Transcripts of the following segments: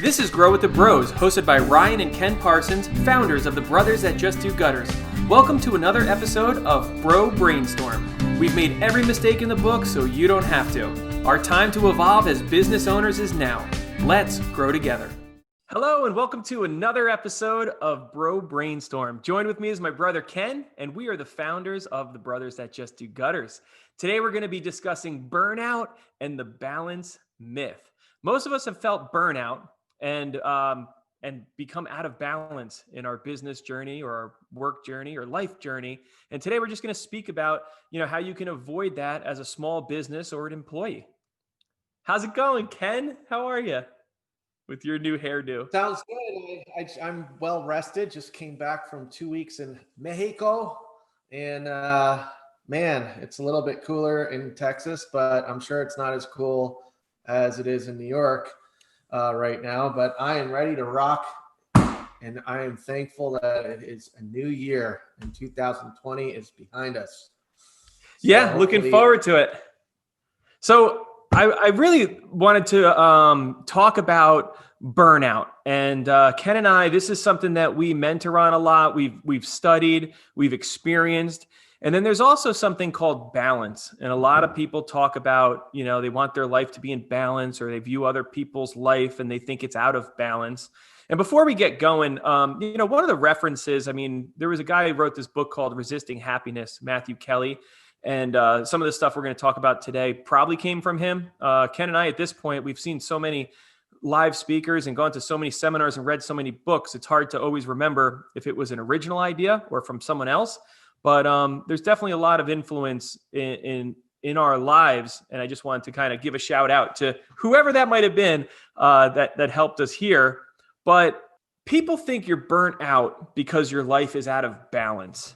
This is Grow with the Bros, hosted by Ryan and Ken Parsons, founders of the Brothers That Just Do Gutters. Welcome to another episode of Bro Brainstorm. We've made every mistake in the book so you don't have to. Our time to evolve as business owners is now. Let's grow together. Hello and welcome to another episode of Bro Brainstorm. Joined with me is my brother Ken, and we are the founders of the Brothers That Just Do Gutters. Today we're going to be discussing burnout and the balance myth. Most of us have felt burnout and become out of balance in our business journey or our work journey or life journey. And today we're just going to speak about, how you can avoid that as a small business or an employee. How's it going, Ken? How are you with your new hairdo? Sounds good. I'm well rested. Just came back from 2 weeks in Mexico, and man, it's a little bit cooler in Texas, but I'm sure it's not as cool as it is in New York right now. But I am ready to rock, and I am thankful that it is a new year and 2020 is behind us. Yeah, looking forward to it. So I really wanted to talk about burnout. And Ken and I, this is something that we mentor on a lot. We've studied, we've experienced. And then there's also something called balance. And a lot of people talk about, they want their life to be in balance, or they view other people's life and they think it's out of balance. And before we get going, one of the references, there was a guy who wrote this book called Resisting Happiness, Matthew Kelly. And some of the stuff we're going to talk about today probably came from him. Ken and I, at this point, we've seen so many live speakers and gone to so many seminars and read so many books. It's hard to always remember if it was an original idea or from someone else. But there's definitely a lot of influence in our lives. And I just wanted to kind of give a shout out to whoever that might have been that helped us here. But people think you're burnt out because your life is out of balance.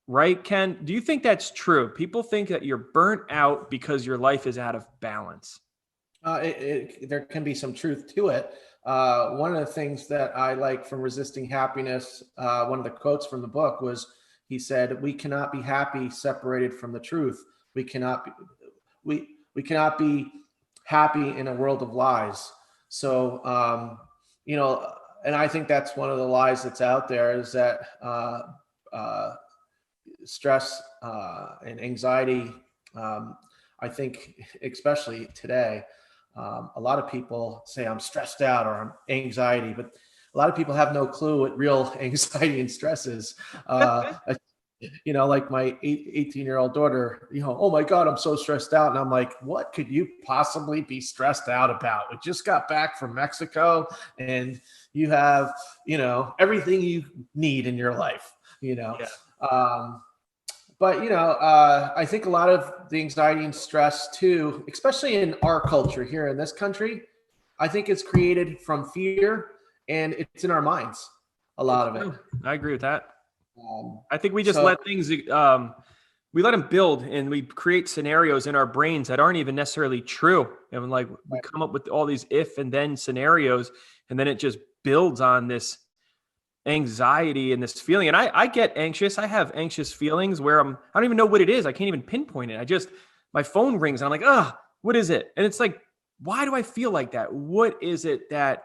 Right, Ken? Do you think that's true? People think that you're burnt out because your life is out of balance. There can be some truth to it. One of the things that I like from Resisting Happiness, one of the quotes from the book was, he said, "We cannot be happy separated from the truth. We cannot be happy in a world of lies." So, and I think that's one of the lies that's out there, is that stress and anxiety, I think, especially today, a lot of people say I'm stressed out or I'm anxiety, but a lot of people have no clue what real anxiety and stress is. Like my 18-year-old daughter, "Oh my God, I'm so stressed out." And I'm like, what could you possibly be stressed out about? We just got back from Mexico and you have, everything you need in your life, Yeah. But, I think a lot of the anxiety and stress too, especially in our culture here in this country, I think it's created from fear, and it's in our minds, a lot of it. I agree with that. I think we just let things, we let them build, and we create scenarios in our brains that aren't even necessarily true. And we come up with all these if and then scenarios, and then it just builds on this anxiety and this feeling. And I get anxious. I have anxious feelings where I don't even know what it is. I can't even pinpoint it. My phone rings and I'm like, what is it? And it's like, why do I feel like that? What is it that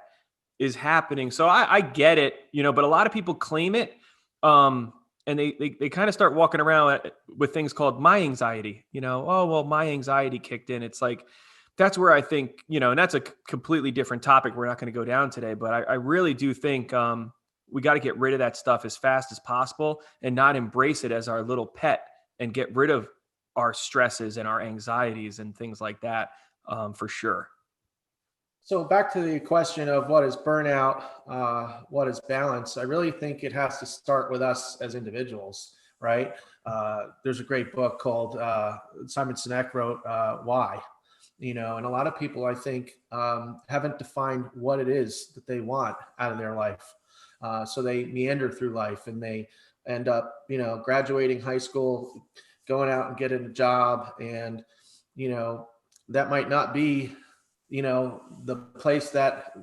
is happening? So I get it, but a lot of people claim it. And they kind of start walking around with things called my anxiety, my anxiety kicked in. It's like, that's where I think, and that's a completely different topic we're not going to go down today, but I really do think, we got to get rid of that stuff as fast as possible and not embrace it as our little pet, and get rid of our stresses and our anxieties and things like that, for sure. So back to the question of what is burnout, what is balance, I really think it has to start with us as individuals, right? There's a great book called, Simon Sinek wrote, Why? And a lot of people, I think, haven't defined what it is that they want out of their life. So they meander through life, and they end up, graduating high school, going out and getting a job. And, that might not be, the place that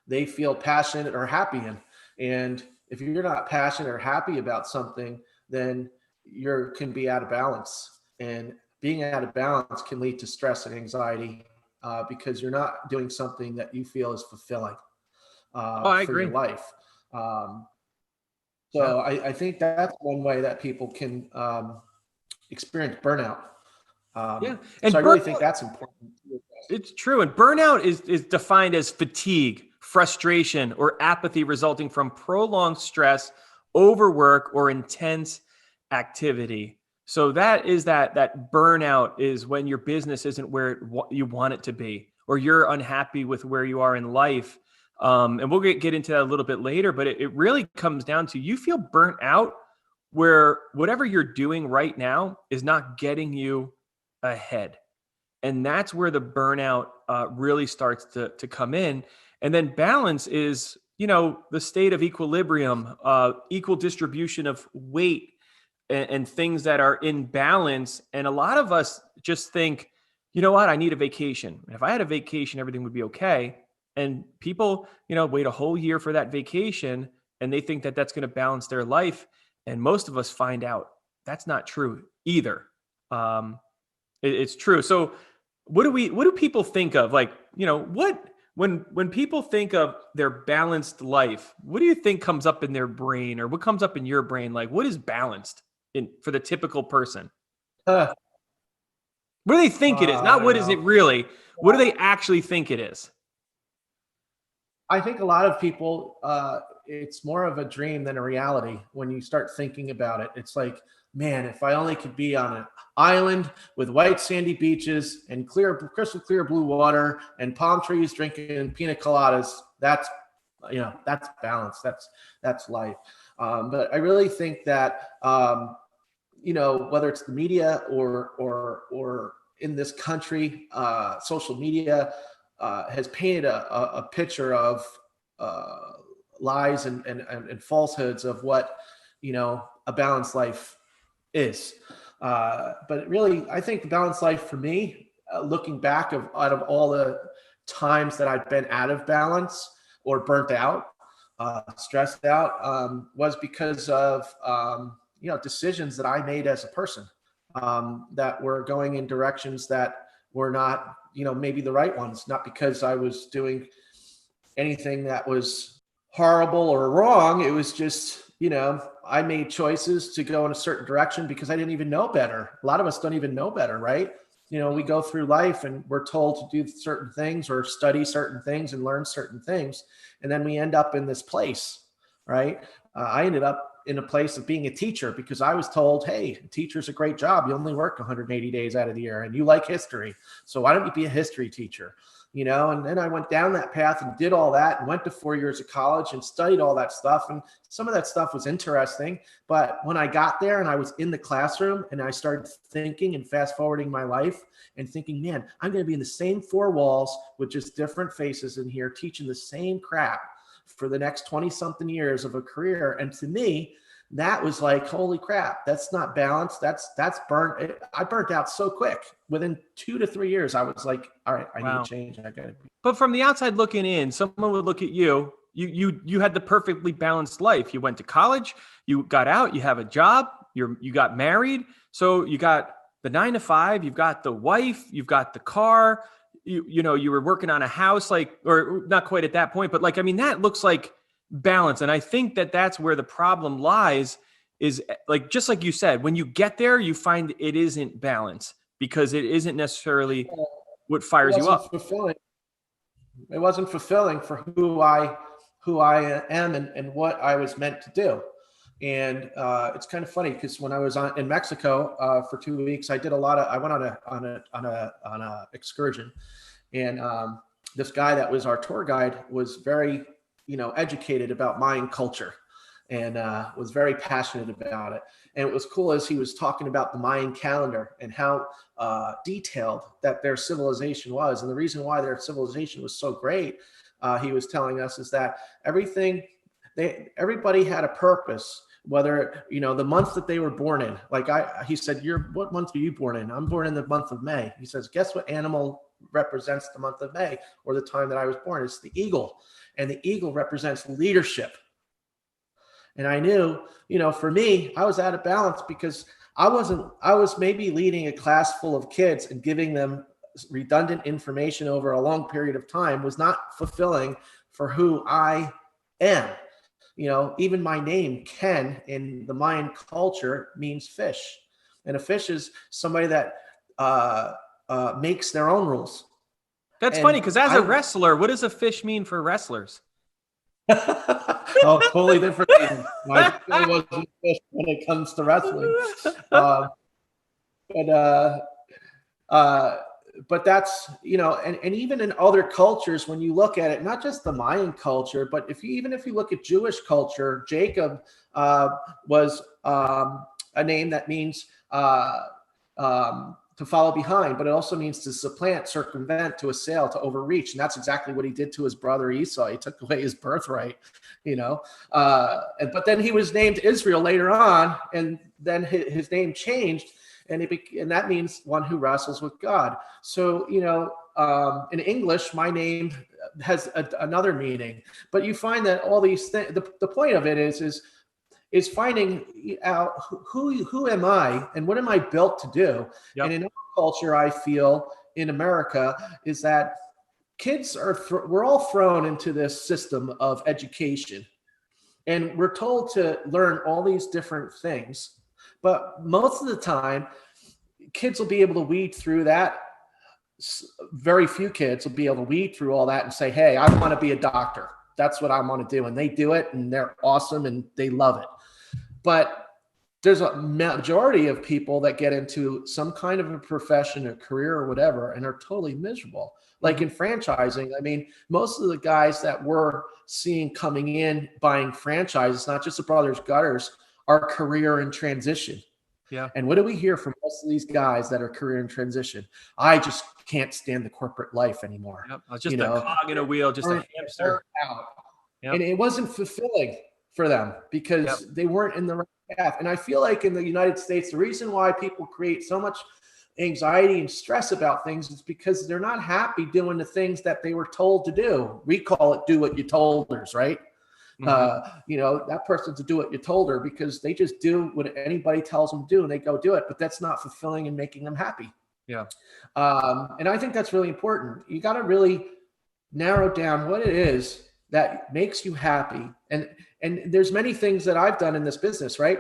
they feel passionate or happy in. And if you're not passionate or happy about something, then you can be out of balance. And being out of balance can lead to stress and anxiety, because you're not doing something that you feel is fulfilling. I for your agree. life. Um, Yeah. so I think that's one way that people can experience burnout. Yeah. So And I really think that's important. it's true. And burnout is defined as fatigue, frustration, or apathy resulting from prolonged stress, overwork, or intense activity. So that burnout is when your business isn't where you want it to be, or you're unhappy with where you are in life. And we'll get into that a little bit later, but it really comes down to you feel burnt out where whatever you're doing right now is not getting you ahead, and that's where the burnout really starts to come in. And then balance is, the state of equilibrium, equal distribution of weight, and things that are in balance. And a lot of us just think, you know what, I need a vacation. If I had a vacation, everything would be okay. And people, wait a whole year for that vacation, and they think that that's going to balance their life. And most of us find out that's not true either. Um, it's true. So what do people think of, like, what when people think of their balanced life, what do you think comes up in their brain, or what comes up in your brain? Like, what is balanced in for the typical person? Uh, What do they think it is? I Not don't what is know. it really? What do they actually think it is? I think a lot of people, it's more of a dream than a reality when you start thinking about it. It's like, man, if I only could be on an island with white sandy beaches and crystal clear blue water and palm trees drinking pina coladas, that's balance. That's life. But I really think that, whether it's the media or in this country, social media has painted a picture of uh, lies and falsehoods of what a balanced life is. But really, I think the balanced life for me, looking back out of all the times that I've been out of balance or burnt out, stressed out, was because of decisions that I made as a person, that were going in directions that were not maybe the right ones. Not because I was doing anything that was horrible or wrong. It was just I made choices to go in a certain direction because I didn't even know better. A lot of us don't even know better, right? We go through life and we're told to do certain things or study certain things and learn certain things. And then we end up in this place, right? I ended up in a place of being a teacher because I was told, hey, a teacher's a great job. You only work 180 days out of the year and you like history. So why don't you be a history teacher? And then I went down that path and did all that and went to 4 years of college and studied all that stuff. And some of that stuff was interesting. But when I got there and I was in the classroom and I started thinking and fast forwarding my life and thinking, man, I'm going to be in the same four walls with just different faces in here teaching the same crap for the next 20 something years of a career. And to me, that was like, holy crap, that's not balanced. That's burnt. I burnt out so quick. Within 2 to 3 years, I was like, all right, I need Wow. to change. I gotta. But from the outside looking in, someone would look at you. You had the perfectly balanced life. You went to college, you got out, you have a job, you got married. So you got the 9 to 5, you've got the wife, you've got the car, you were working on a house, like, or not quite at that point, but like, I mean, that looks like balance. And I think that that's where the problem lies, is like, just like you said, when you get there, you find it isn't balance because it isn't necessarily what It fires you wasn't up. fulfilling. It wasn't fulfilling for who I am and what I was meant to do. And it's kind of funny because when I was in Mexico for 2 weeks, I went on a excursion, and this guy that was our tour guide was very educated about Mayan culture, and was very passionate about it. And it was cool as he was talking about the Mayan calendar and how detailed that their civilization was. And the reason why their civilization was so great, he was telling us, is that everybody had a purpose. Whether the month that they were born in, like he said, what month are you born in? I'm born in the month of May. He says, guess what animal represents the month of May, or the time that I was born? It's the eagle, and the eagle represents leadership. And I knew, for me, I was out of balance because I was maybe leading a class full of kids and giving them redundant information over a long period of time was not fulfilling for who I am. Even my name, Ken, in the Mayan culture means fish. And a fish is somebody that makes their own rules. That's funny, because as a wrestler, what does a fish mean for wrestlers? Oh, totally different. My skill wasn't fish when it comes to wrestling. But that's, and even in other cultures, when you look at it, not just the Mayan culture, but if you look at Jewish culture, Jacob was a name that means to follow behind, but it also means to supplant, circumvent, to assail, to overreach. And that's exactly what he did to his brother Esau. He took away his birthright, but then he was named Israel later on, and then his name changed, and that means one who wrestles with God. So, in English, my name has another meaning, but you find that all these things, the point of it is finding out who am I and what am I built to do. Yep. And in our culture, I feel in America is that kids we're all thrown into this system of education, and we're told to learn all these different things. But most of the time, kids will be able to weed through that. Very few kids will be able to weed through all that and say, hey, I want to be a doctor. That's what I want to do. And they do it, and they're awesome, and they love it. But there's a majority of people that get into some kind of a profession, a career or whatever, and are totally miserable. Like in franchising, I mean, most of the guys that we're seeing coming in buying franchises, not just the Brothers Gutters, are career in transition. Yeah. And what do we hear from most of these guys that are career in transition? I just can't stand the corporate life anymore. Yep. I was just a cog in a wheel, just a hamster. Yep. And it wasn't fulfilling for them because they weren't in the right path. And I feel like in the United States, the reason why people create so much anxiety and stress about things is because they're not happy doing the things that they were told to do. We call it do what you tolders, right? Mm-hmm. That person's a do what you told her because they just do what anybody tells them to do and they go do it, but that's not fulfilling and making them happy. Yeah. And I think that's really important. You got to really narrow down what it is that makes you happy. And there's many things that I've done in this business, right?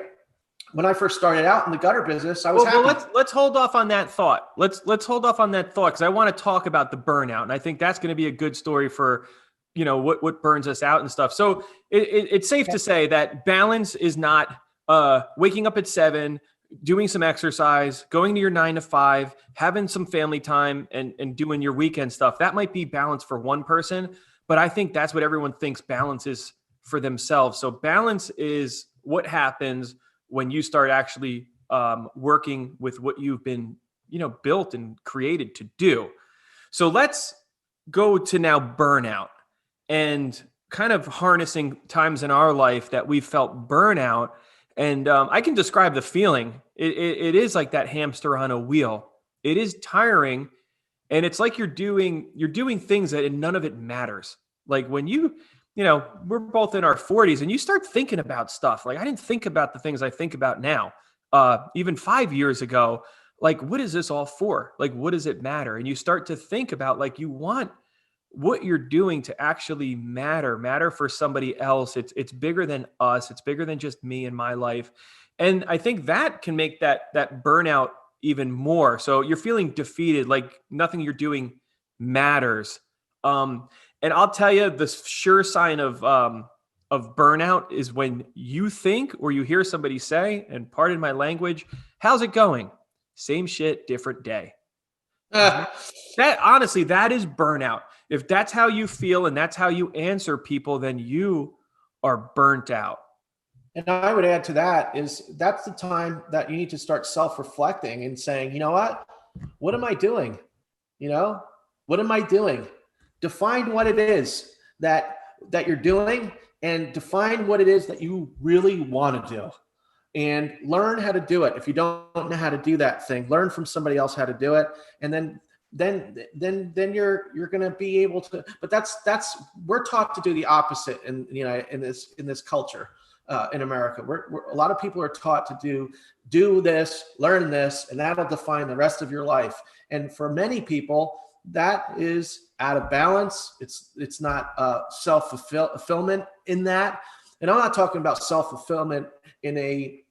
When I first started out in the gutter business, I was happy. Well, let's hold off on that thought. Let's hold off on that thought because I want to talk about the burnout, and I think that's going to be a good story for what burns us out and stuff. So it's safe to say that balance is not waking up at 7, doing some exercise, going to your 9 to 5, having some family time, and doing your weekend stuff. That might be balance for one person, but I think that's what everyone thinks balance is for themselves. So balance is what happens when you start actually working with what you've been, built and created to do. So let's go to now burnout and kind of harnessing times in our life that we felt burnout. And I can describe the feeling. It is like that hamster on a wheel. It is tiring. And it's like you're doing things that none of it matters. Like when we're both in our 40s and you start thinking about stuff. Like I didn't think about the things I think about now. Even 5 years ago, like, what is this all for? Like, what does it matter? And you start to think about like, you want what you're doing to actually matter for somebody else. It's bigger than us. It's bigger than just me and my life. And I think that can make that burnout even more. So you're feeling defeated, like nothing you're doing matters. And I'll tell you, the sure sign of burnout is when you think or you hear somebody say, and pardon my language, how's it going? Same shit, different day. That honestly, that is burnout. If that's how you feel and that's how you answer people, then you are burnt out. And I would add to that that's the time that you need to start self-reflecting and saying, you know what am I doing? What am I doing? Define what it is that you're doing and define what it is that you really want to do and learn how to do it. If you don't know how to do that thing, learn from somebody else how to do it. And then you're going to be able to, but that's we're taught to do the opposite in this culture. in America. A lot of people are taught to do this, learn this, and that'll define the rest of your life. And for many people, that is out of balance. It's not self-fulfillment in that. And I'm not talking about self-fulfillment in a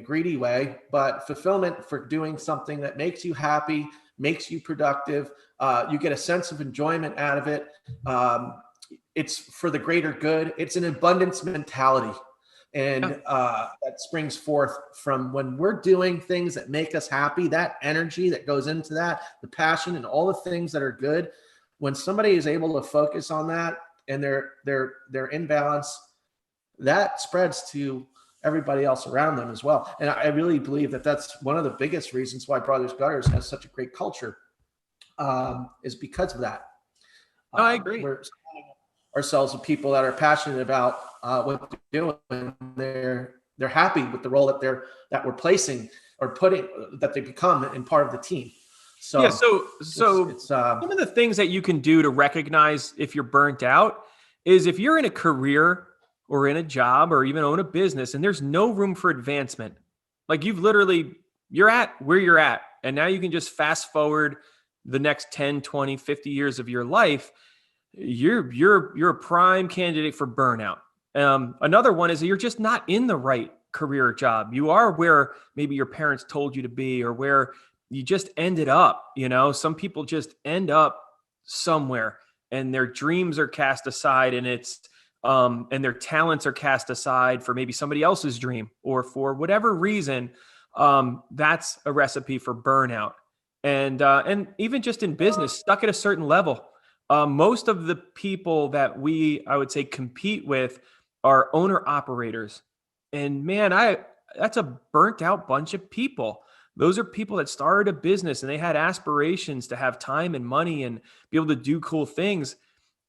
greedy way, but fulfillment for doing something that makes you happy, makes you productive. You get a sense of enjoyment out of it. It's for the greater good. It's an abundance mentality. And that springs forth from when we're doing things that make us happy, that energy that goes into that, the passion and all the things that are good. When somebody is able to focus on that and they're in balance, that spreads to everybody else around them as well. And I really believe that that's one of the biggest reasons why Brothers Gutters has such a great culture, is because of that. No, I agree. We're surrounding ourselves with people that are passionate about what they're doing. They're happy with the role that we're placing or that they become in part of the team. So yeah, so some of the things that you can do to recognize if you're burnt out is if you're in a career or in a job or even own a business and there's no room for advancement, like you're at where you're at, and now you can just fast forward the next 10, 20, 50 years of your life, you're a prime candidate for burnout. Another one is that you're just not in the right career or job. You are where maybe your parents told you to be, or where you just ended up. Some people just end up somewhere and their dreams are cast aside, and and their talents are cast aside for maybe somebody else's dream, or for whatever reason. That's a recipe for burnout. And even just in business, stuck at a certain level. Most of the people that I would say, compete with are owner operators. And man, that's a burnt out bunch of people. Those are people that started a business and they had aspirations to have time and money and be able to do cool things.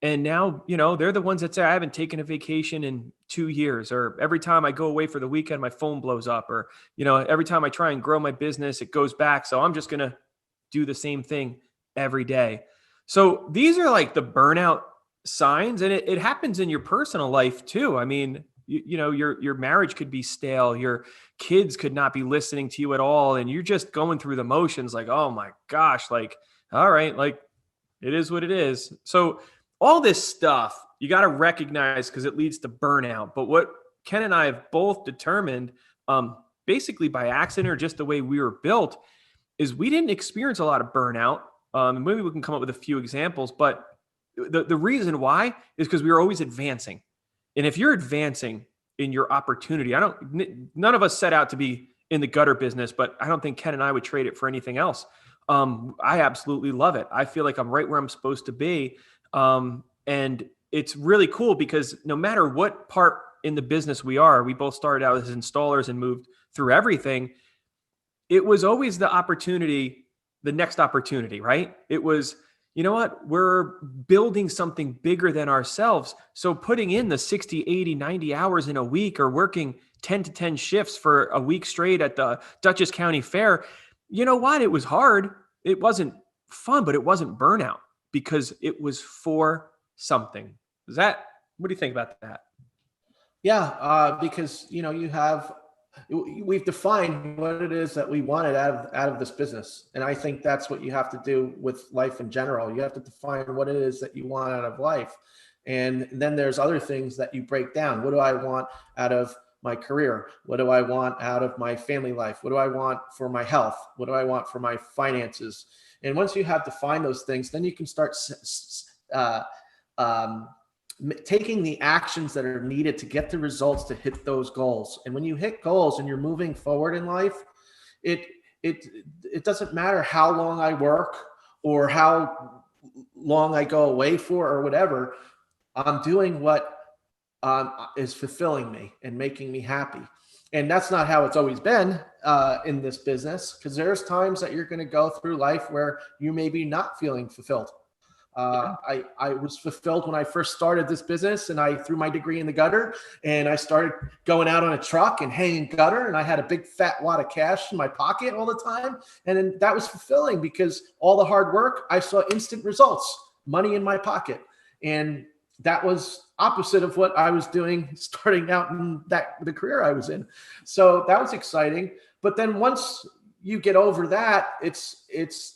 And now, they're the ones that say, I haven't taken a vacation in 2 years, or every time I go away for the weekend, my phone blows up, or, every time I try and grow my business, it goes back. So I'm just going to do the same thing every day. So these are like the burnout signs, and it happens in your personal life too. I mean, your marriage could be stale. Your kids could not be listening to you at all. And you're just going through the motions like, oh my gosh, like, all right, like it is what it is. So all this stuff you got to recognize, because it leads to burnout. But what Ken and I have both determined, basically by accident or just the way we were built, is we didn't experience a lot of burnout. And maybe we can come up with a few examples, but the reason why is because we were always advancing. And if you're advancing in your opportunity, none of us set out to be in the gutter business, but I don't think Ken and I would trade it for anything else. I absolutely love it. I feel like I'm right where I'm supposed to be. And it's really cool because no matter what part in the business we both started out as installers and moved through everything. It was always the next opportunity, right? It was, you know what, we're building something bigger than ourselves. So putting in the 60, 80, 90 hours in a week, or working 10 to 10 shifts for a week straight at the Dutchess County Fair, you know what? It was hard. It wasn't fun, but it wasn't burnout because it was for something. What do you think about that? Yeah, because, we've defined what it is that we wanted out of this business. And I think that's what you have to do with life in general. You have to define what it is that you want out of life. And then there's other things that you break down. What do I want out of my career? What do I want out of my family life? What do I want for my health? What do I want for my finances? And once you have defined those things, then you can start taking the actions that are needed to get the results to hit those goals. And when you hit goals and you're moving forward in life, it doesn't matter how long I work or how long I go away for or whatever. I'm doing what is fulfilling me and making me happy. And that's not how it's always been in this business, because there's times that you're going to go through life where you may be not feeling fulfilled. I was fulfilled when I first started this business, and I threw my degree in the gutter and I started going out on a truck and hanging gutter, and I had a big fat wad of cash in my pocket all the time. And then that was fulfilling because all the hard work, I saw instant results, money in my pocket. And that was opposite of what I was doing starting out in the career I was in. So that was exciting. But then once you get over that, it's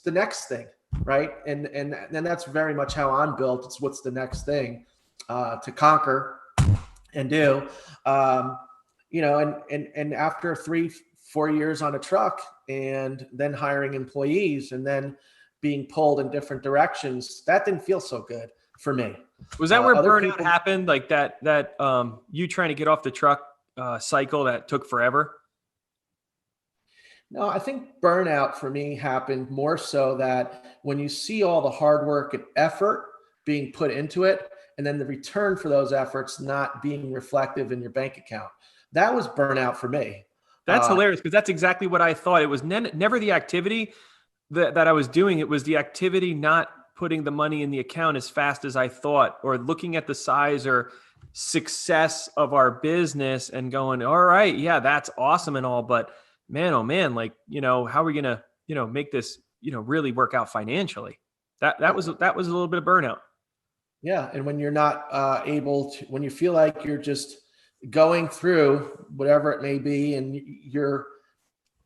the next thing, right? And that's very much how I'm built. It's what's the next thing to conquer and do. And after 3-4 years on a truck, and then hiring employees, and then being pulled in different directions, that didn't feel so good for me. Was that where burnout happened? Like that you trying to get off the truck cycle that took forever? No, I think burnout for me happened more so that when you see all the hard work and effort being put into it, and then the return for those efforts not being reflective in your bank account, that was burnout for me. That's hilarious, because that's exactly what I thought. It was never the activity that I was doing. It was the activity not putting the money in the account as fast as I thought, or looking at the size or success of our business and going, all right, yeah, that's awesome and all, but man, oh man, like, how are we going to, make this, really work out financially? That was a little bit of burnout. Yeah. And when you're not able to, when you feel like you're just going through whatever it may be, and your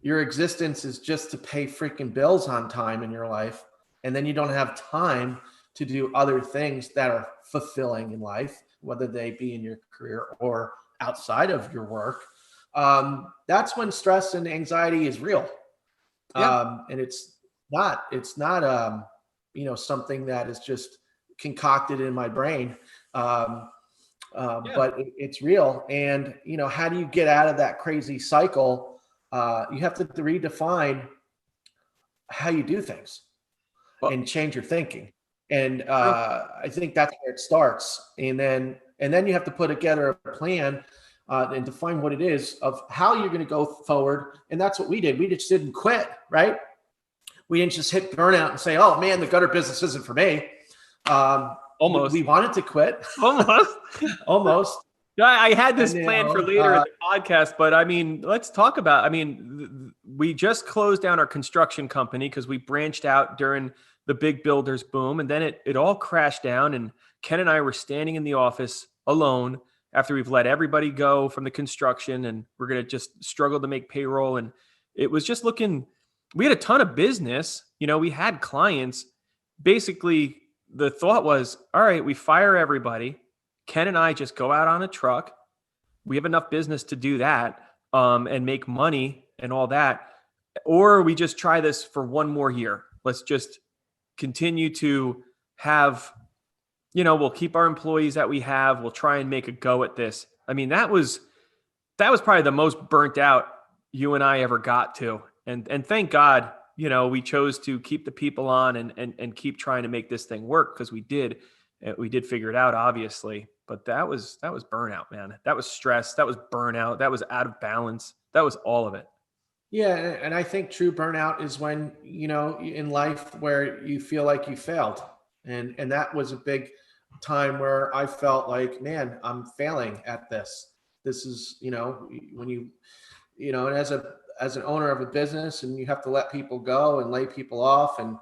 existence is just to pay freaking bills on time in your life, and then you don't have time to do other things that are fulfilling in life, whether they be in your career or outside of your work, that's when stress and anxiety is real. Yeah. And it's not something that is just concocted in my brain. But it's real. And, how do you get out of that crazy cycle? You have to redefine how you do things and change your thinking. And I think that's where it starts. And then you have to put together a plan and define what it is of how you're going to go forward. And that's what we did. We just didn't quit, right? We didn't just hit burnout and say, oh man, the gutter business isn't for me. Almost. We wanted to quit. Almost. I had this plan for later in the podcast, but let's talk about, we just closed down our construction company because we branched out during the big builders boom. And then it all crashed down, and Ken and I were standing in the office alone after we've let everybody go from the construction, and we're going to just struggle to make payroll. And it was just we had a ton of business, we had clients. Basically, the thought was, all right, we fire everybody. Ken and I just go out on a truck. We have enough business to do that and make money and all that. Or we just try this for one more year. Let's just continue to have, we'll keep our employees that we have. We'll try and make a go at this. That was probably the most burnt out you and I ever got to. And thank God, we chose to keep the people on and keep trying to make this thing work, because we did figure it out, obviously. But that was burnout, man. That was stress. That was burnout. That was out of balance. That was all of it. Yeah. And I think true burnout is when, in life where you feel like you failed. And that was a big time where I felt like, man, I'm failing at this. This is, when you, and as an owner of a business, and you have to let people go and lay people off, and,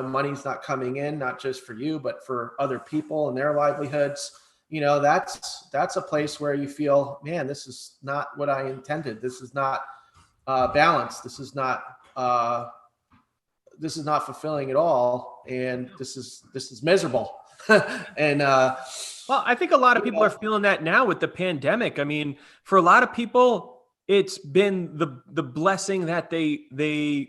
money's not coming in, not just for you, but for other people and their livelihoods. That's a place where you feel, man, this is not what I intended. This is not balanced. This is not fulfilling at all. And this is miserable. And, well, I think a lot of people are feeling that now with the pandemic. For a lot of people, it's been the blessing that they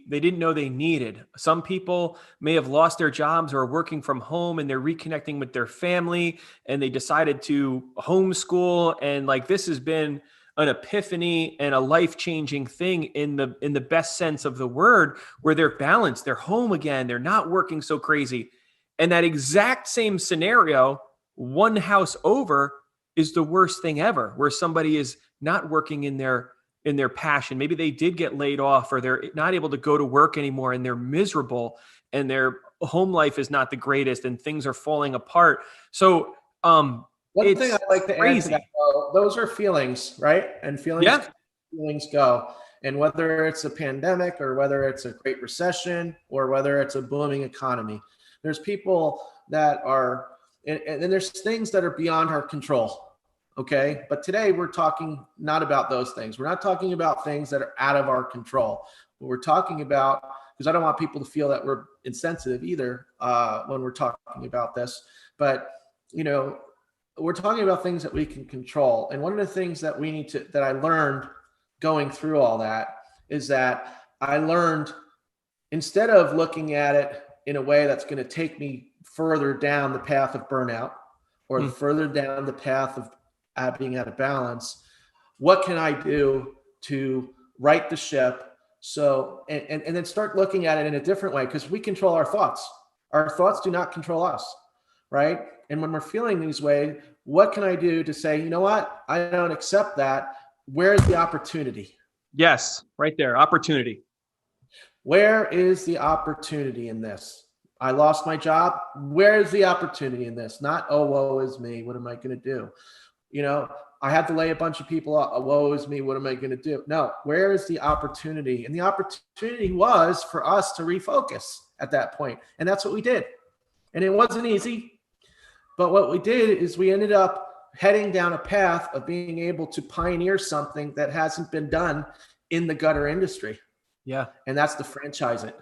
didn't know they needed. Some people may have lost their jobs or are working from home, and they're reconnecting with their family, and they decided to homeschool. And this has been an epiphany and a life-changing thing in the best sense of the word, where they're balanced, they're home again, they're not working so crazy. And that exact same scenario, one house over, is the worst thing ever, where somebody is not working in their passion. Maybe they did get laid off, or they're not able to go to work anymore, and they're miserable, and their home life is not the greatest, and things are falling apart. So one thing I'd like to add to that, those are feelings, right? And feelings go. And whether it's a pandemic, or whether it's a great recession, or whether it's a booming economy, there's people that are And then there's things that are beyond our control. Okay. But today we're talking not about those things. We're not talking about things that are out of our control. What we're talking about, because I don't want people to feel that we're insensitive either when we're talking about this, but we're talking about things that we can control. And one of the things that that I learned going through all that is that I learned, instead of looking at it in a way that's going to take me further down the path of burnout or further down the path of being out of balance, what can I do to right the ship? So, and then start looking at it in a different way, because we control our thoughts. Our thoughts do not control us, right? And when we're feeling these ways, what can I do to say, you know what? I don't accept that. Where's the opportunity? Yes, right there. Opportunity. Where is the opportunity in this? I lost my job. Where's the opportunity in this? Not, oh, woe is me. What am I going to do? I had to lay a bunch of people off. Oh, woe is me. What am I going to do? No, where is the opportunity? And the opportunity was for us to refocus at that point. And that's what we did. And it wasn't easy. But what we did is we ended up heading down a path of being able to pioneer something that hasn't been done in the gutter industry. Yeah. And that's to franchise it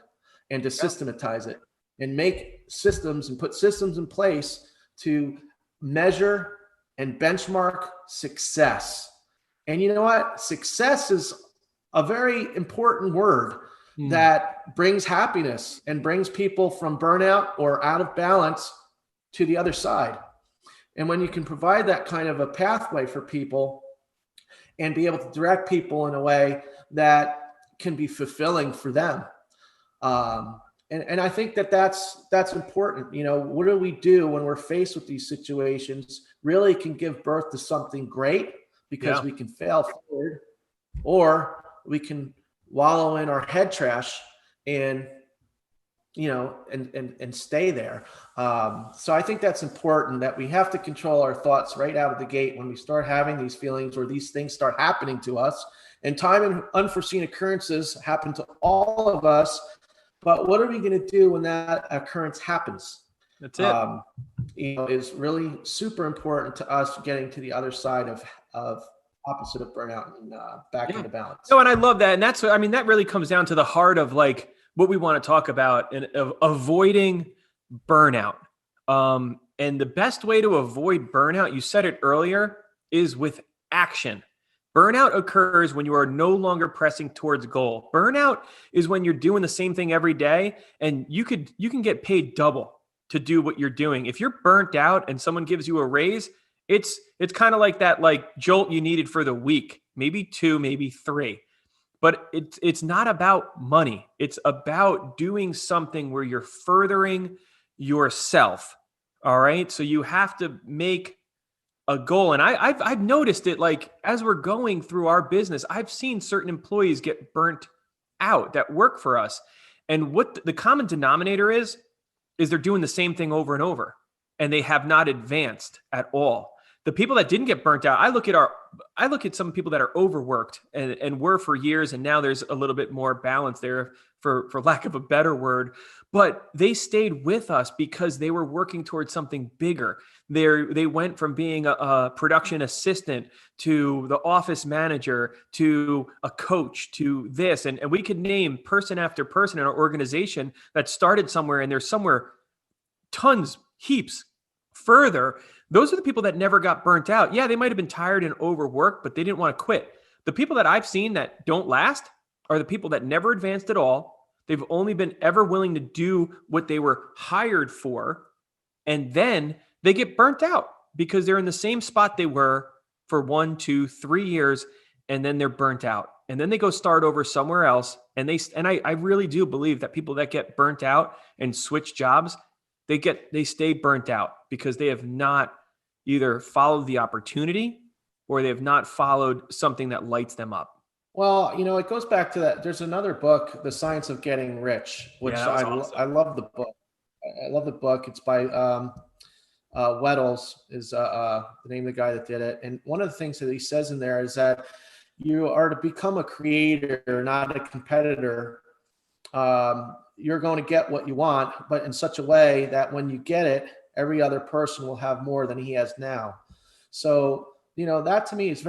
and to systematize it and make systems and put systems in place to measure and benchmark success. And you know what? Success is a very important word that brings happiness and brings people from burnout or out of balance to the other side. And when you can provide that kind of a pathway for people and be able to direct people in a way that can be fulfilling for them. And I think that's important. What do we do when we're faced with these situations? Really can give birth to something great, because we can fail forward, or we can wallow in our head trash and stay there. So I think that's important, that we have to control our thoughts right out of the gate when we start having these feelings or these things start happening to us. And time and unforeseen occurrences happen to all of us. But what are we going to do when that occurrence happens? That's it. Is really super important to us getting to the other side of opposite of burnout and back into balance. No, and I love that. And that really comes down to the heart of like what we want to talk about, and of avoiding burnout. And the best way to avoid burnout, you said it earlier, is with action. Burnout occurs when you are no longer pressing towards goal. Burnout is when you're doing the same thing every day, and you can get paid double to do what you're doing. If you're burnt out and someone gives you a raise, it's kind of like that jolt you needed for the week, maybe 2, maybe 3. But it's not about money. It's about doing something where you're furthering yourself. All right. So you have to make a goal. And I've noticed it, like, as we're going through our business, I've seen certain employees get burnt out that work for us. And what the common denominator is they're doing the same thing over and over, and they have not advanced at all. The people that didn't get burnt out, I look at some people that are overworked and were for years, and now there's a little bit more balance there, for lack of a better word. But they stayed with us because they were working towards something bigger. They went from being a production assistant to the office manager to a coach to this. And we could name person after person in our organization that started somewhere, and there's somewhere tons, heaps further. Those are the people that never got burnt out. Yeah, they might have been tired and overworked, but they didn't want to quit. The people that I've seen that don't last are the people that never advanced at all. They've only been ever willing to do what they were hired for. And then they get burnt out because they're in the same spot they were for 1, 2, 3 years. And then they're burnt out. And then they go start over somewhere else. And I really do believe that people that get burnt out and switch jobs, they stay burnt out because they have not either followed the opportunity or they have not followed something that lights them up. Well, it goes back to that. There's another book, The Science of Getting Rich, which awesome. I love the book. I love the book. It's by Weddles is the name of the guy that did it. And one of the things that he says in there is that you are to become a creator, not a competitor. You're going to get what you want, but in such a way that when you get it every other person will have more than he has now. So, that to me is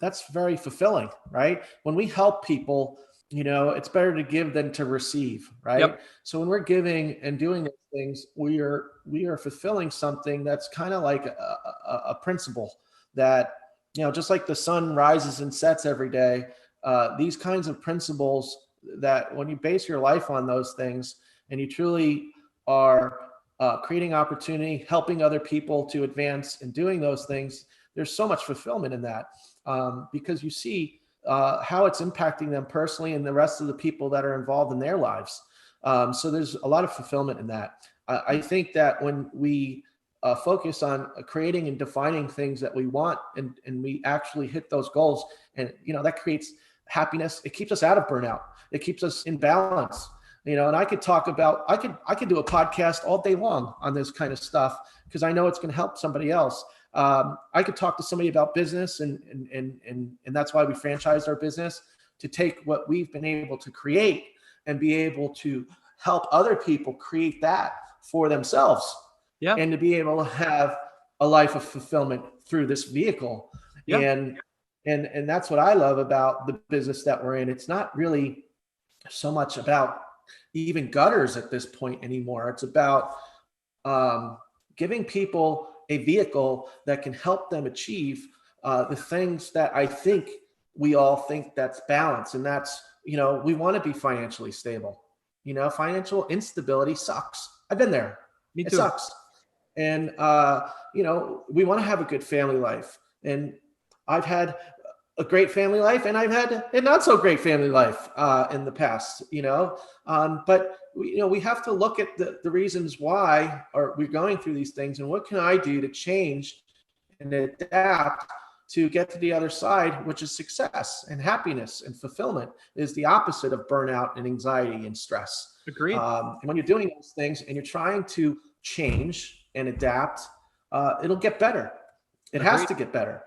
that's very fulfilling, right? When we help people, it's better to give than to receive, right? Yep. So when we're giving and doing those things, we are fulfilling something that's kind of like a principle that, just like the sun rises and sets every day, these kinds of principles that when you base your life on those things and you truly are creating opportunity, helping other people to advance and doing those things, there's so much fulfillment in that, because you see how it's impacting them personally and the rest of the people that are involved in their lives. So there's a lot of fulfillment in that. I think that when we focus on creating and defining things that we want, and we actually hit those goals, and that creates happiness. It keeps us out of burnout. It keeps us in balance. And I could talk about, I could do a podcast all day long on this kind of stuff because I know it's going to help somebody else. I could talk to somebody about business, and that's why we franchised our business, to take what we've been able to create and be able to help other people create that for themselves. Yeah. And to be able to have a life of fulfillment through this vehicle. Yeah. And that's what I love about the business that we're in. It's not really so much about even gutters at this point anymore. It's about giving people a vehicle that can help them achieve the things that I think we all think that's balance. And that's, we want to be financially stable. Financial instability sucks. I've been there. Me too. It sucks. And, we want to have a good family life. And I've had a great family life, and I've had a not so great family life in the past, but we have to look at the reasons why are we going through these things, and what can I do to change and adapt to get to the other side, which is success and happiness and fulfillment, is the opposite of burnout and anxiety and stress. Agreed. And when you're doing those things and you're trying to change and adapt, it'll get better. It has to get better.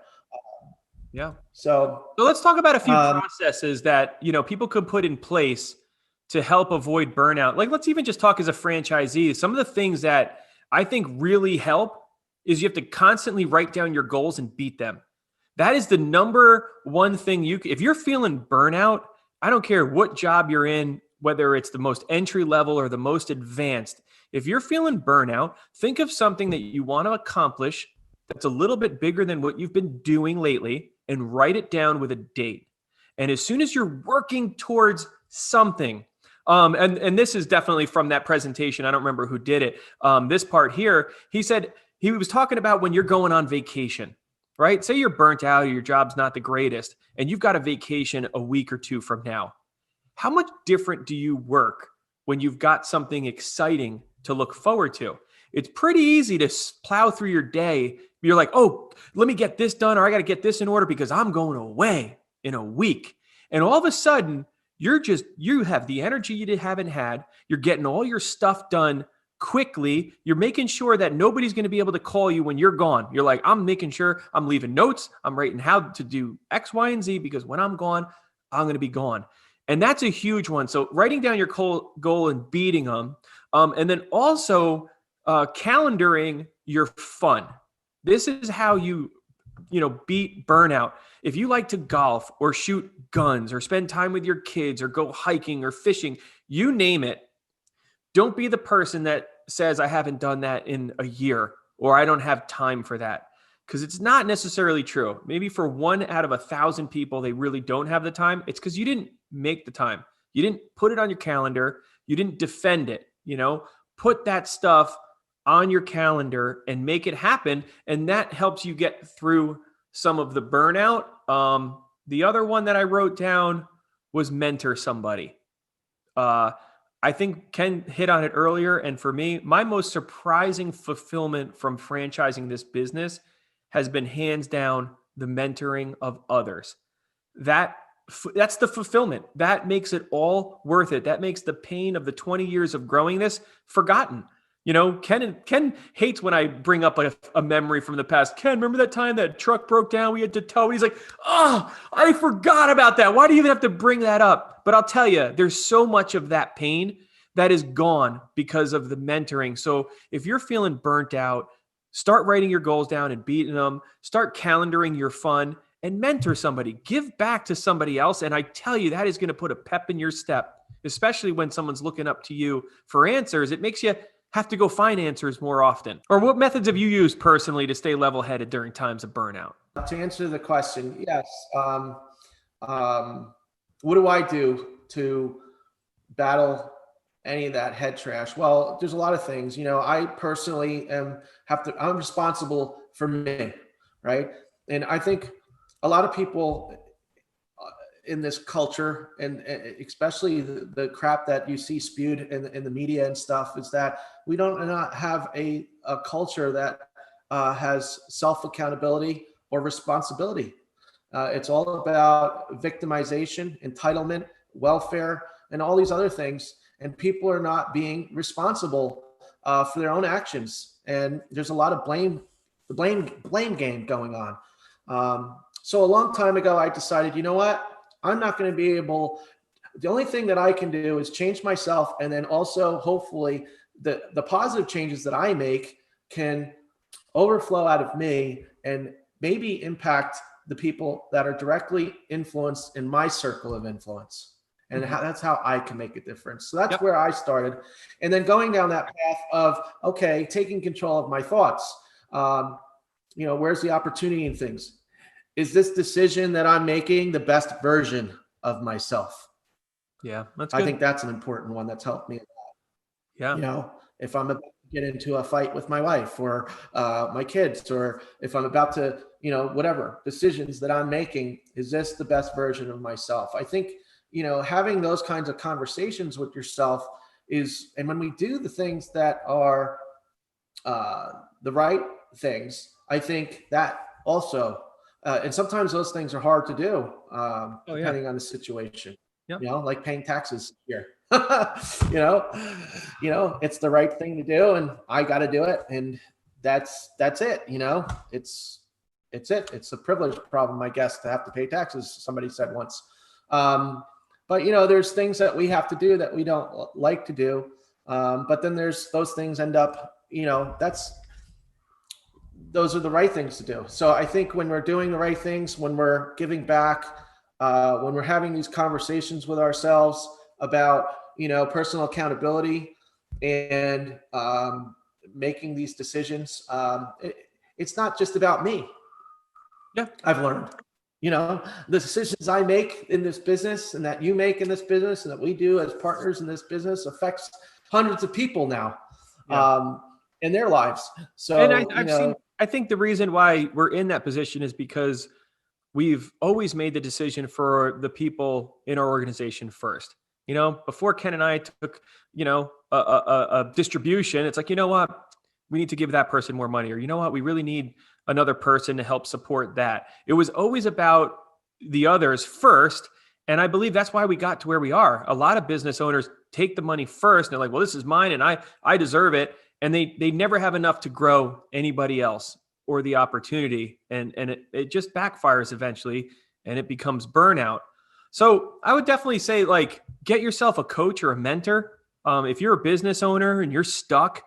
Yeah. So let's talk about a few processes that, people could put in place to help avoid burnout. Like, let's even just talk as a franchisee. Some of the things that I think really help is you have to constantly write down your goals and beat them. That is the number one thing if you're feeling burnout, I don't care what job you're in, whether it's the most entry level or the most advanced. If you're feeling burnout, think of something that you want to accomplish that's a little bit bigger than what you've been doing lately, and write it down with a date. And as soon as you're working towards something, and this is definitely from that presentation, I don't remember who did it. This part here, he said, he was talking about when you're going on vacation, right? Say you're burnt out, or your job's not the greatest, and you've got a vacation a week or two from now. How much different do you work when you've got something exciting to look forward to? It's pretty easy to plow through your day. You're like, oh, let me get this done, or I got to get this in order because I'm going away in a week. And all of a sudden, you have the energy you haven't had. You're getting all your stuff done quickly. You're making sure that nobody's going to be able to call you when you're gone. You're like, I'm making sure I'm leaving notes. I'm writing how to do X, Y, and Z, because when I'm gone, I'm going to be gone. And that's a huge one. So writing down your goal and beating them. And then also calendaring your fun. This is how you beat burnout. If you like to golf or shoot guns or spend time with your kids or go hiking or fishing, you name it, don't be the person that says, I haven't done that in a year, or I don't have time for that. Because it's not necessarily true. Maybe for 1 out of 1,000 people, they really don't have the time. It's because you didn't make the time. You didn't put it on your calendar. You didn't defend it. Put that stuff on your calendar and make it happen. And that helps you get through some of the burnout. The other one that I wrote down was mentor somebody. I think Ken hit on it earlier. And for me, my most surprising fulfillment from franchising this business has been hands down the mentoring of others. That's the fulfillment. That makes it all worth it. That makes the pain of the 20 years of growing this forgotten. Ken hates when I bring up a memory from the past. Ken, remember that time that truck broke down? We had to tow it. He's like, oh, I forgot about that. Why do you even have to bring that up? But I'll tell you, there's so much of that pain that is gone because of the mentoring. So if you're feeling burnt out, start writing your goals down and beating them, start calendaring your fun and mentor somebody, give back to somebody else. And I tell you, that is going to put a pep in your step, especially when someone's looking up to you for answers. It makes you have to go find answers more often. Or what methods have you used personally to stay level-headed during times of burnout? To answer the question, yes. What do I do to battle any of that head trash? Well, there's a lot of things. I personally I'm responsible for me, right? And I think a lot of people in this culture, and especially the crap that you see spewed in the media and stuff, is that we don't not have a culture that has self-accountability or responsibility. It's all about victimization, entitlement, welfare, and all these other things. And people are not being responsible for their own actions. And there's a lot of the blame game going on. So a long time ago, I decided, you know what? I'm not going to be able. The only thing that I can do is change myself, and then also hopefully the positive changes that I make can overflow out of me and maybe impact the people that are directly influenced in my circle of influence. And that's how I can make a difference. So that's where I started. And then going down that path of, okay, taking control of my thoughts. Where's the opportunity in things? Is this decision that I'm making the best version of myself? Yeah, that's good. I think that's an important one that's helped me a lot. Yeah. If I'm about to get into a fight with my wife or my kids, or if I'm about to, whatever decisions that I'm making, is this the best version of myself? I think, having those kinds of conversations with yourself and when we do the things that are the right things, I think that also, and sometimes those things are hard to do, depending on the situation. Yep. Like paying taxes here. It's the right thing to do, and I got to do it, and that's it. It's it's a privilege problem, I guess, to have to pay taxes. Somebody said once. But there's things that we have to do that we don't like to do. But then there's those things end up, those are the right things to do. So I think when we're doing the right things, when we're giving back, when we're having these conversations with ourselves about, personal accountability and making these decisions, it's not just about me. Yeah, I've learned, the decisions I make in this business and that you make in this business and that we do as partners in this business affects hundreds of people now, in their lives. So, and I think the reason why we're in that position is because we've always made the decision for the people in our organization first. Before Ken and I took, a distribution, it's like, you know what, we need to give that person more money, or you know what, we really need another person to help support that. It was always about the others first. And I believe that's why we got to where we are. A lot of business owners take the money first. And they're like, well, this is mine and I deserve it. And they never have enough to grow anybody else or the opportunity. And it just backfires eventually and it becomes burnout. So I would definitely say, get yourself a coach or a mentor. If you're a business owner and you're stuck,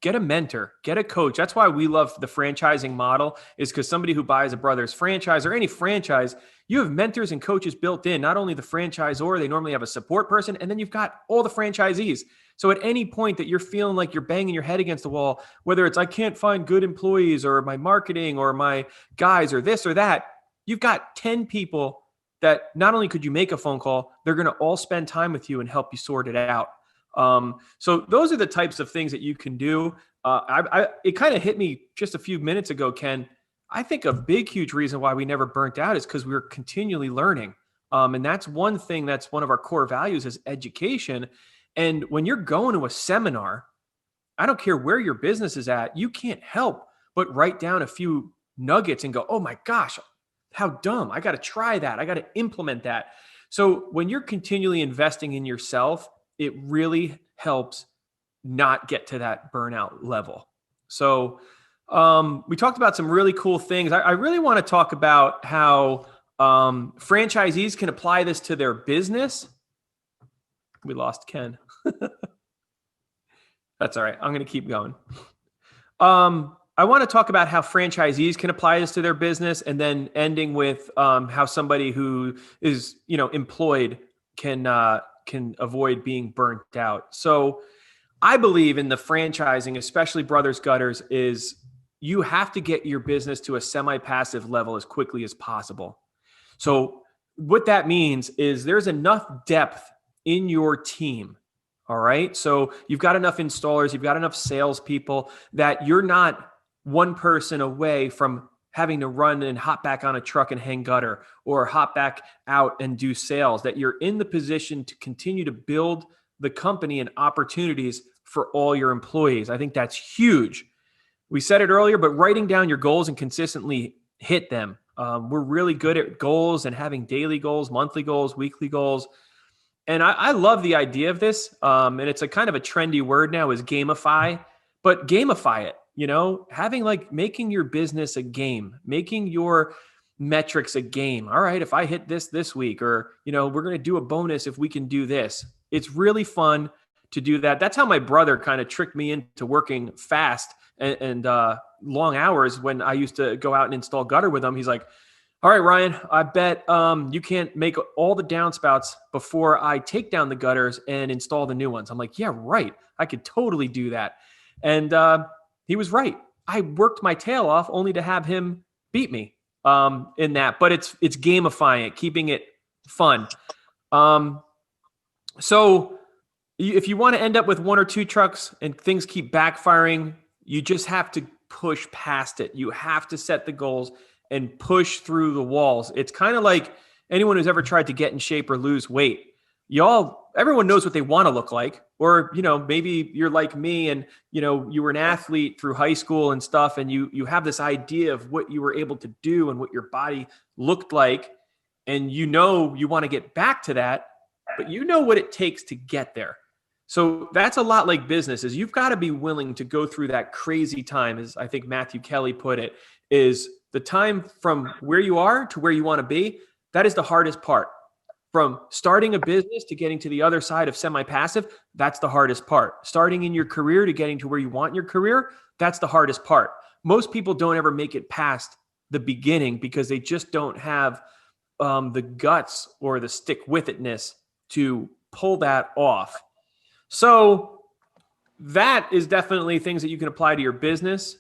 get a mentor, get a coach. That's why we love the franchising model, is because somebody who buys a Brothers franchise or any franchise, you have mentors and coaches built in. Not only the franchisor, they normally have a support person, and then you've got all the franchisees. So at any point that you're feeling like you're banging your head against the wall, whether it's I can't find good employees or my marketing or my guys or this or that, you've got 10 people that not only could you make a phone call, they're going to all spend time with you and help you sort it out. So those are the types of things that you can do. It kind of hit me just a few minutes ago, Ken. I think a big, huge reason why we never burnt out is because we were continually learning. And that's one thing that's one of our core values is education. And when you're going to a seminar, I don't care where your business is at, you can't help but write down a few nuggets and go, oh my gosh, how dumb. I got to try that. I got to implement that. So when you're continually investing in yourself, it really helps not get to that burnout level. So we talked about some really cool things. I really want to talk about how franchisees can apply this to their business. We lost Ken. That's all right. I'm going to keep going. I want to talk about how franchisees can apply this to their business, and then ending with how somebody who is, employed can avoid being burnt out. So I believe in the franchising, especially Brothers Gutters, is you have to get your business to a semi-passive level as quickly as possible. So what that means is there's enough depth in your team. All right. So you've got enough installers, you've got enough salespeople that you're not one person away from having to run and hop back on a truck and hang gutter, or hop back out and do sales, that you're in the position to continue to build the company and opportunities for all your employees. I think that's huge. We said it earlier, but writing down your goals and consistently hit them. We're really good at goals and having daily goals, monthly goals, weekly goals. And I love the idea of this. And it's a kind of a trendy word now, is gamify, but gamify it, making your business a game, making your metrics a game. All right, if I hit this week, or, we're going to do a bonus if we can do this. It's really fun to do that. That's how my brother kind of tricked me into working fast and long hours when I used to go out and install gutter with him. He's like, all right, Ryan, I bet you can't make all the downspouts before I take down the gutters and install the new ones. I'm like, yeah, right. I could totally do that. And he was right. I worked my tail off only to have him beat me in that. But it's gamifying it, keeping it fun. So if you want to end up with 1 or 2 trucks and things keep backfiring, you just have to push past it. You have to set the goals and push through the walls. It's kind of like anyone who's ever tried to get in shape or lose weight. Everyone knows what they want to look like. Or, maybe you're like me and, you were an athlete through high school and stuff, and you have this idea of what you were able to do and what your body looked like. And you want to get back to that, but you know what it takes to get there. So that's a lot like business. Is you've got to be willing to go through that crazy time, as I think Matthew Kelly put it, is the time from where you are to where you want to be. That is the hardest part. From starting a business to getting to the other side of semi-passive, that's the hardest part. Starting in your career to getting to where you want your career, that's the hardest part. Most people don't ever make it past the beginning because they just don't have the guts or the stick-with-itness to pull that off. So that is definitely things that you can apply to your business.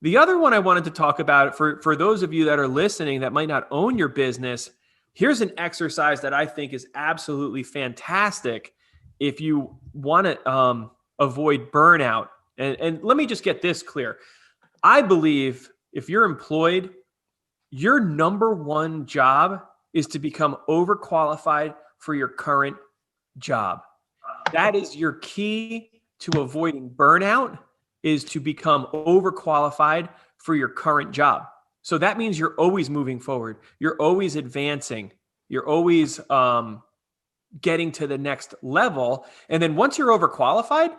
The other one I wanted to talk about for those of you that are listening that might not own your business, here's an exercise that I think is absolutely fantastic if you want to avoid burnout. And let me just get this clear. I believe if you're employed, your number one job is to become overqualified for your current job. That is your key to avoiding burnout, is to become overqualified for your current job. So that means you're always moving forward. You're always advancing. You're always getting to the next level. And then once you're overqualified,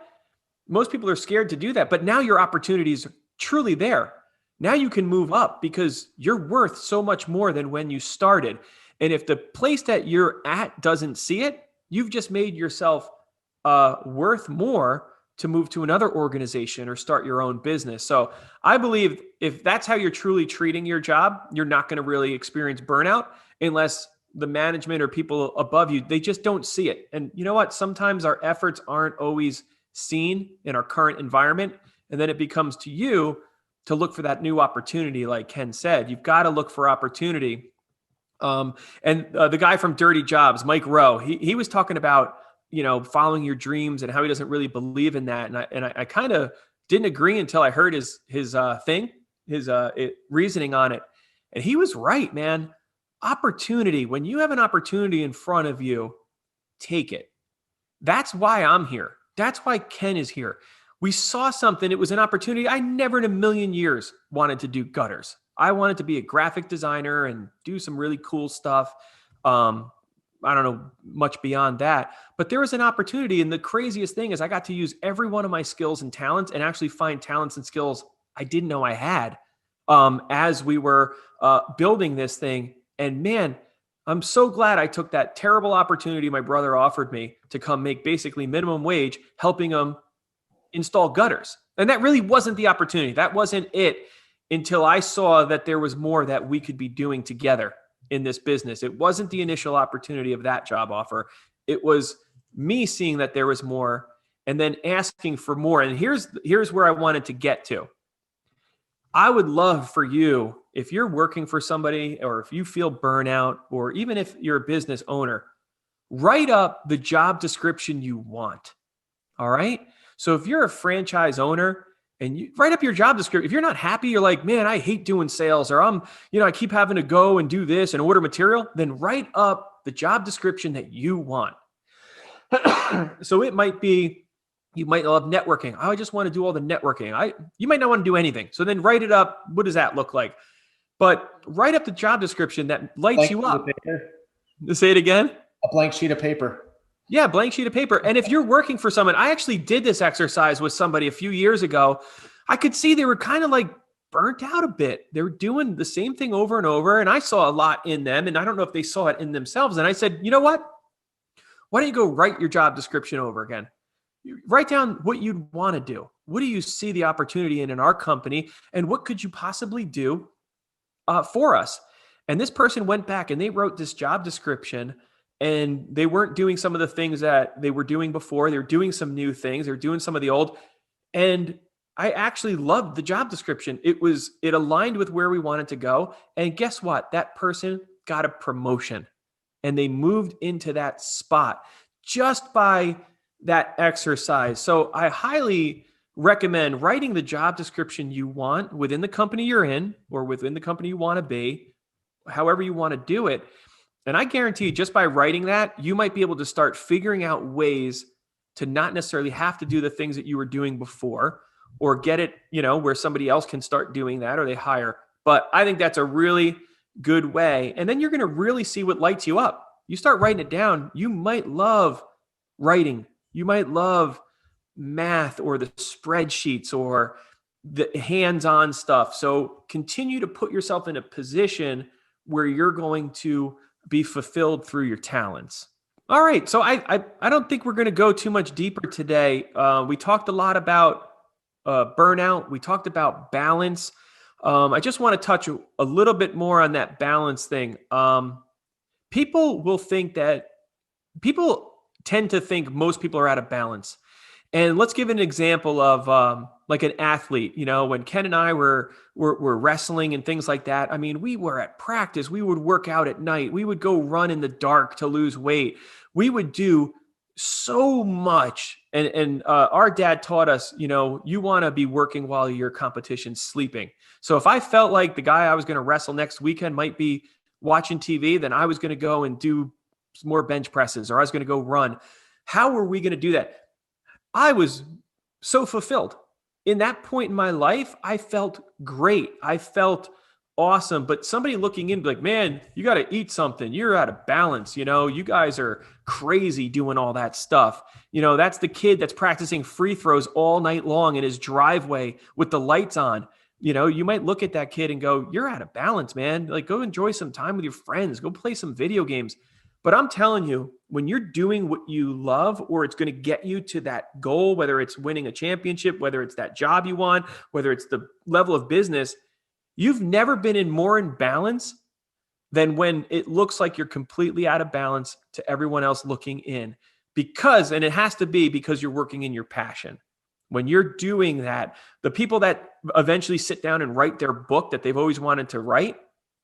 most people are scared to do that. But now your opportunity is truly there. Now you can move up because you're worth so much more than when you started. And if the place that you're at doesn't see it, you've just made yourself worth more to move to another organization or start your own business. So I believe if that's how you're truly treating your job, you're not going to really experience burnout unless the management or people above you, they just don't see it. And you know what? Sometimes our efforts aren't always seen in our current environment. And then it becomes to you to look for that new opportunity. Like Ken said, you've got to look for opportunity. The guy from Dirty Jobs, Mike Rowe, he was talking about, following your dreams and how he doesn't really believe in that. And I kind of didn't agree until I heard his reasoning on it. And he was right, man. Opportunity. When you have an opportunity in front of you, take it. That's why I'm here. That's why Ken is here. We saw something. It was an opportunity. I never in a million years wanted to do gutters. I wanted to be a graphic designer and do some really cool stuff. I don't know much beyond that, but there was an opportunity. And the craziest thing is I got to use every one of my skills and talents and actually find talents and skills I didn't know I had as we were building this thing. And man, I'm so glad I took that terrible opportunity my brother offered me to come make basically minimum wage, helping him install gutters. And that really wasn't the opportunity. That wasn't it until I saw that there was more that we could be doing together in this business. It wasn't the initial opportunity of that job offer. It was me seeing that there was more and then asking for more. And here's where I wanted to get to. I would love for you, if you're working for somebody or if you feel burnout, or even if you're a business owner, write up the job description you want. All right. So if you're a franchise owner and you write up your job description, if you're not happy, you're like, man, I hate doing sales, or I keep having to go and do this and order material, then write up the job description that you want. So it might be, you might love networking. I just want to do all the networking. You might not want to do anything. So then write it up. What does that look like? But write up the job description that lights you up. Say it again. A blank sheet of paper. Yeah, blank sheet of paper. And if you're working for someone, I actually did this exercise with somebody a few years ago. I could see they were kind of like burnt out a bit. They were doing the same thing over and over. And I saw a lot in them. And I don't know if they saw it in themselves. And I said, you know what? Why don't you go write your job description over again? Write down what you'd want to do. What do you see the opportunity in our company? And what could you possibly do for us? And this person went back and they wrote this job description, and they weren't doing some of the things that they were doing before. They were doing some new things. They were doing some of the old. And I actually loved the job description. It aligned with where we wanted to go. And guess what? That person got a promotion and they moved into that spot just by that exercise. So I highly recommend writing the job description you want within the company you're in, or within the company you want to be, however you want to do it. And I guarantee just by writing that, you might be able to start figuring out ways to not necessarily have to do the things that you were doing before, or get it, where somebody else can start doing that, or they hire. But I think that's a really good way. And then you're going to really see what lights you up. You start writing it down. You might love writing. You might love math, or the spreadsheets, or the hands-on stuff. So continue to put yourself in a position where you're going to be fulfilled through your talents. All right. So I don't think we're going to go too much deeper today. We talked a lot about burnout. We talked about balance. I just want to touch a little bit more on that balance thing. People tend to think most people are out of balance. And let's give an example of like an athlete. When Ken and I were wrestling and things like that, I mean, we were at practice. We would work out at night. We would go run in the dark to lose weight. We would do so much. And our dad taught us, you want to be working while your competition's sleeping. So if I felt like the guy I was going to wrestle next weekend might be watching TV, then I was going to go and do some more bench presses, or I was going to go run. How were we going to do that? I was so fulfilled. In that point in my life, I felt great. I felt awesome. But somebody looking in, like, man, you got to eat something. You're out of balance. You guys are crazy doing all that stuff. That's the kid that's practicing free throws all night long in his driveway with the lights on. You might look at that kid and go, you're out of balance, man. Like, go enjoy some time with your friends. Go play some video games. But I'm telling you, when you're doing what you love, or it's going to get you to that goal, whether it's winning a championship, whether it's that job you want, whether it's the level of business, you've never been more in balance than when it looks like you're completely out of balance to everyone else looking in. And it has to be because you're working in your passion. When you're doing that, the people that eventually sit down and write their book that they've always wanted to write,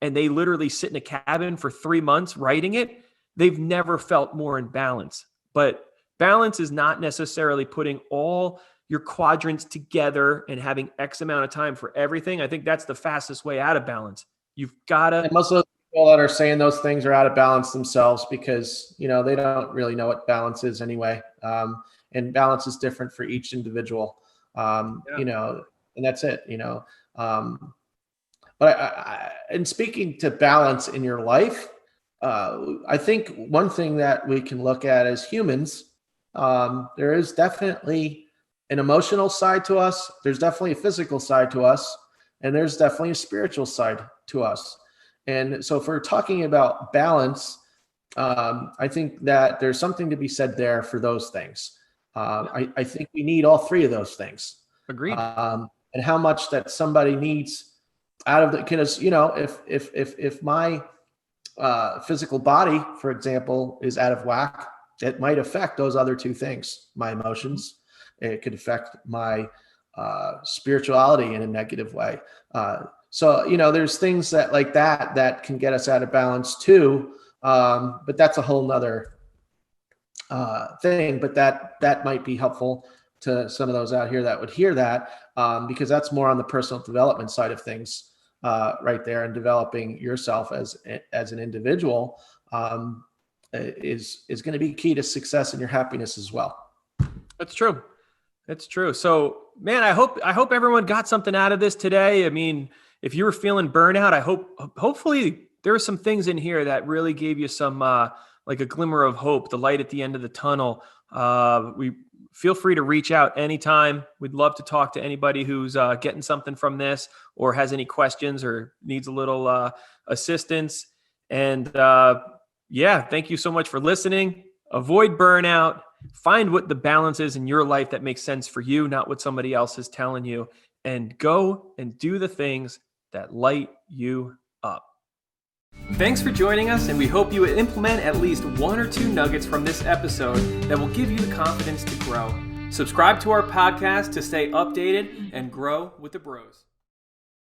and they literally sit in a cabin for 3 months writing it, they've never felt more in balance. But balance is not necessarily putting all your quadrants together and having X amount of time for everything. I think that's the fastest way out of balance. You've got to. And most of those people that are saying those things are out of balance themselves, because, they don't really know what balance is anyway. And balance is different for each individual, and that's it, But and speaking to balance in your life, I think one thing that we can look at as humans, there is definitely an emotional side to us. There's definitely a physical side to us, and there's definitely a spiritual side to us. And so if we're talking about balance, I think that there's something to be said there for those things. I think we need all three of those things. Agreed. And how much that somebody needs out of the, because, if my physical body, for example, is out of whack, it might affect those other two things, my emotions. It could affect my spirituality in a negative way. So, there's things that like that can get us out of balance too. But that's a whole nother thing, but that might be helpful to some of those out here that would hear that, because that's more on the personal development side of things, right there, and developing yourself as an individual is going to be key to success and your happiness as well. That's true. That's true. So, man, I hope everyone got something out of this today. I mean, if you were feeling burnout, hopefully there are some things in here that really gave you some like a glimmer of hope, the light at the end of the tunnel. We feel free to reach out anytime. We'd love to talk to anybody who's getting something from this or has any questions or needs a little assistance. And thank you so much for listening. Avoid burnout. Find what the balance is in your life that makes sense for you, not what somebody else is telling you. And go and do the things that light you up. Thanks for joining us, and we hope you implement at least one or two nuggets from this episode that will give you the confidence to grow. Subscribe to our podcast to stay updated and grow with the bros.